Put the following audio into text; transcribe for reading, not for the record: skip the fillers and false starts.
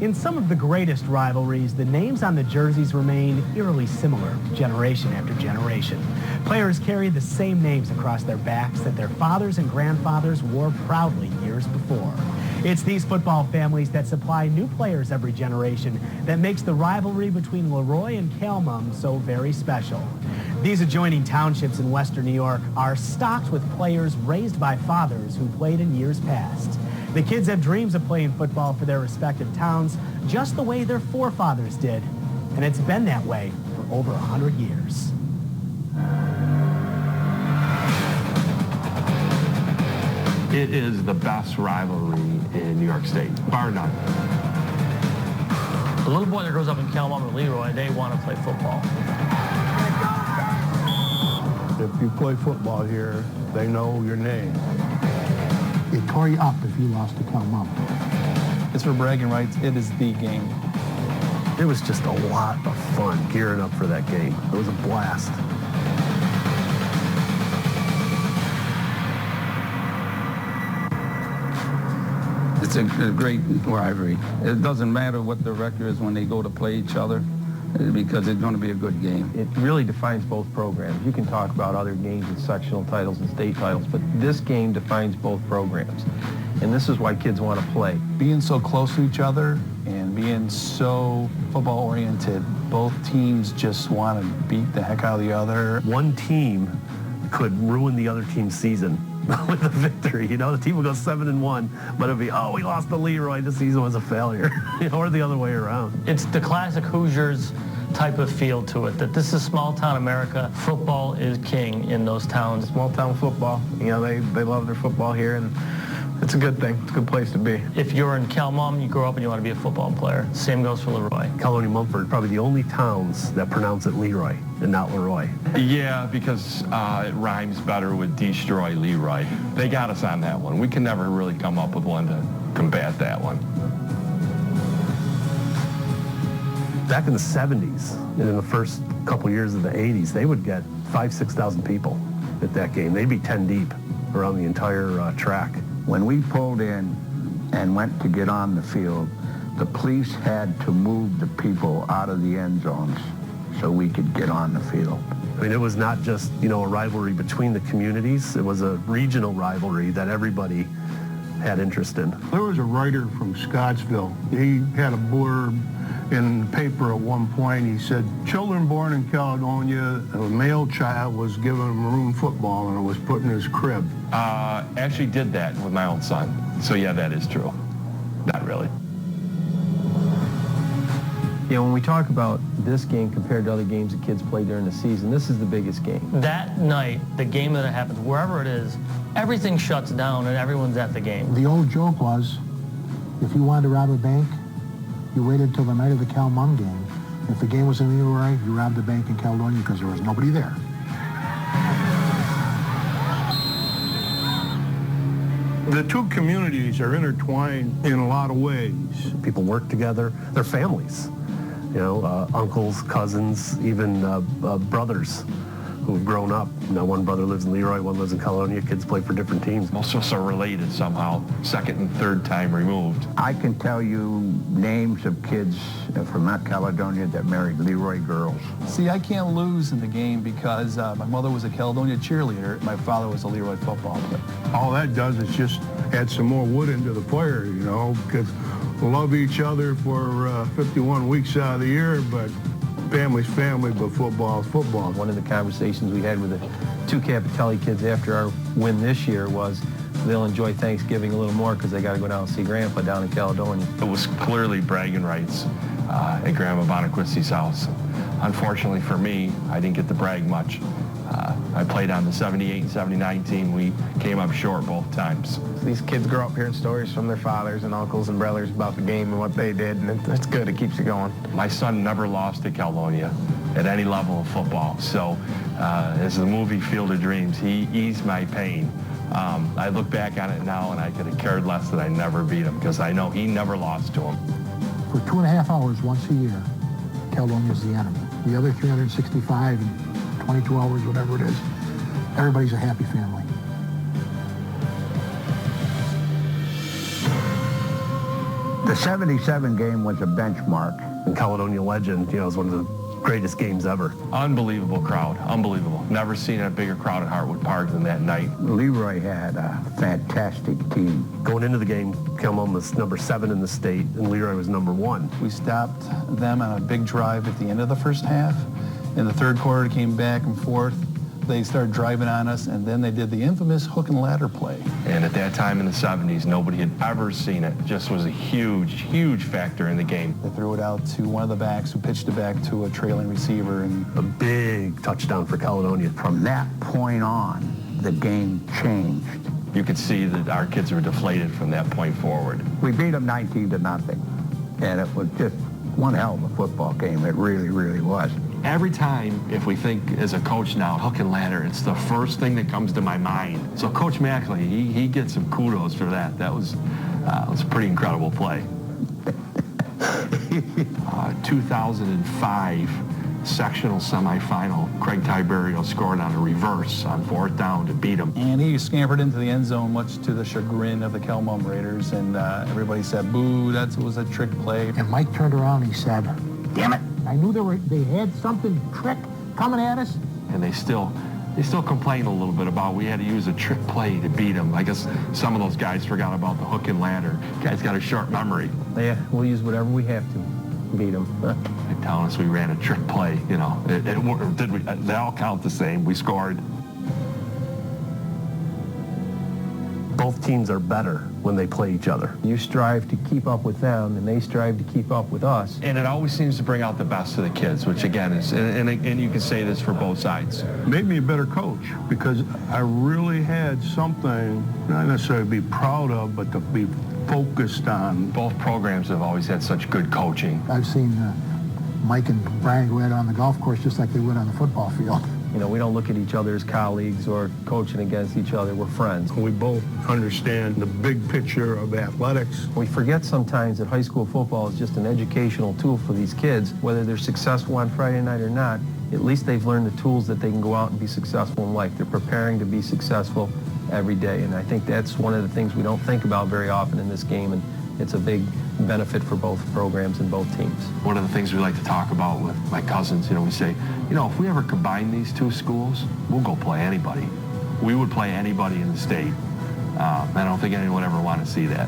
In some of the greatest rivalries, the names on the jerseys remain eerily similar generation after generation. Players carry the same names across their backs that their fathers and grandfathers wore proudly years before. It's these football families that supply new players every generation that makes the rivalry between LeRoy and Cal-Mum so very special. These adjoining townships in western New York are stocked with players raised by fathers who played in years past. The kids have dreams of playing football for their respective towns, just the way their forefathers did. And it's been that way for over 100 years. It is the best rivalry in New York State, bar none. The little boy that grows up in Cal-Mum or Leroy, they want to play football. If you play football here, they know your name. It tore you up if you lost to Cal-Mum. It's for bragging rights. It is the game. It was just a lot of fun gearing up for that game. It was a blast. It's a great rivalry. It doesn't matter what the record is when they go to play each other, because it's going to be a good game. It really defines both programs. You can talk about other games with sectional titles and state titles, but this game defines both programs. And this is why kids want to play. Being so close to each other and being so football-oriented, both teams just want to beat the heck out of the other. One team could ruin the other team's season with a victory. You know, the team will go 7-1, but it'll be, oh, we lost to Leroy. This season was a failure. Or the other way around. It's the classic Hoosiers type of feel to it, that this is small-town America. Football is king in those towns. Small-town football. You know, they love their football here, and it's a good thing. It's a good place to be. If you're in Cal-Mum, you grow up and you want to be a football player. Same goes for Leroy. Caledonia Mumford, probably the only towns that pronounce it Leroy and not Leroy. Yeah, because it rhymes better with destroy Leroy. They got us on that one. We can never really come up with one to combat that one. Back in the 70s and in the first couple years of the 80s, they would get 5,000-6,000 people at that game. They'd be 10 deep around the entire track. When we pulled in and went to get on the field, the police had to move the people out of the end zones so we could get on the field. I mean, it was not just, you know, a rivalry between the communities. It was a regional rivalry that everybody had interest in. There was a writer from Scottsville. He had a blurb in the paper at one point. He said, children born in Caledonia, a male child was given a maroon football and it was put in his crib. Actually did that with my own son. So yeah, that is true. Not really. Yeah, when we talk about this game compared to other games that kids play during the season, this is the biggest game. That night, the game that happens, wherever it is, everything shuts down and everyone's at the game. The old joke was, if you wanted to rob a bank, you waited until the night of the Cal-Mum game. If the game was in Leroy, you robbed the bank in Caledonia because there was nobody there. The two communities are intertwined in a lot of ways. People work together. They're families. You know, uncles, cousins, even brothers who've grown up. You know, one brother lives in Leroy, one lives in Caledonia. Kids play for different teams. Most of us are related somehow, second and third time removed. I can tell you names of kids from that Caledonia that married Leroy girls. See, I can't lose in the game because my mother was a Caledonia cheerleader. My father was a Leroy football player. All that does is just add some more wood into the fire, you know, because we love each other for 51 weeks out of the year, but family's family, but football's football. One of the conversations we had with the two Capitelli kids after our win this year was they'll enjoy Thanksgiving a little more because they got to go down and see Grandpa down in Caledonia. It was clearly bragging rights at Grandma Bonaquisti's house. Unfortunately for me, I didn't get to brag much. I played on the 78 and 79 team. We came up short both times. These kids grow up hearing stories from their fathers and uncles and brothers about the game and what they did, and it's good. It keeps you going. My son never lost to Caledonia at any level of football. So as the movie Field of Dreams, he eased my pain. I look back on it now and I could have cared less that I never beat him because I know he never lost to him. For 2.5 hours once a year, Caledonia's the enemy. The other 365 and 22 hours, whatever it is, everybody's a happy family. The 77 game was a benchmark. And Caledonia legend, it was one of the greatest games ever. Unbelievable crowd, unbelievable. Never seen a bigger crowd at Hartwood Park than that night. LeRoy had a fantastic team. Going into the game, Cal-Mum was number 7 in the state, and LeRoy was number 1. We stopped them on a big drive at the end of the first half. In the third quarter, it came back and forth. They started driving on us, and then they did the infamous hook and ladder play. And at that time in the 70s, nobody had ever seen it. Just was a huge, huge factor in the game. They threw it out to one of the backs who pitched it back to a trailing receiver. And a big touchdown for Caledonia. From that point on, the game changed. You could see that our kids were deflated from that point forward. We beat them 19-0, and it was just one hell of a football game. It really, really was. Every time, if we think as a coach now, hook and ladder, it's the first thing that comes to my mind. So Coach Mackley, he gets some kudos for that. That was a pretty incredible play. 2005 sectional semifinal, Craig Tiberio scored on a reverse on 4th down to beat him. And he scampered into the end zone, much to the chagrin of the Cal-Mum Raiders, and everybody said, boo, that was a trick play. And Mike turned around and he said, damn it, I knew they had something trick coming at us. And they still complain a little bit about we had to use a trick play to beat them. I guess some of those guys forgot about the hook and ladder. Guys got a short memory. Yeah, we'll use whatever we have to beat them. They're telling us we ran a trick play, they all count the same. We scored. Both teams are better when they play each other. You strive to keep up with them, and they strive to keep up with us. And it always seems to bring out the best of the kids, which again is, and you can say this for both sides. Made me a better coach because I really had something, not necessarily to be proud of, but to be focused on. Both programs have always had such good coaching. I've seen Mike and Brian go out on the golf course just like they would on the football field. We don't look at each other as colleagues or coaching against each other. We're friends. We both understand the big picture of athletics. We forget sometimes that high school football is just an educational tool for these kids. Whether they're successful on Friday night or not, at least they've learned the tools that they can go out and be successful in life. They're preparing to be successful every day, and I think that's one of the things we don't think about very often in this game, and it's a big benefit for both programs and both teams. One of the things we like to talk about with my cousins, we say, if we ever combine these two schools, we'll go play anybody. We would play anybody in the state. I don't think anyone would ever want to see that.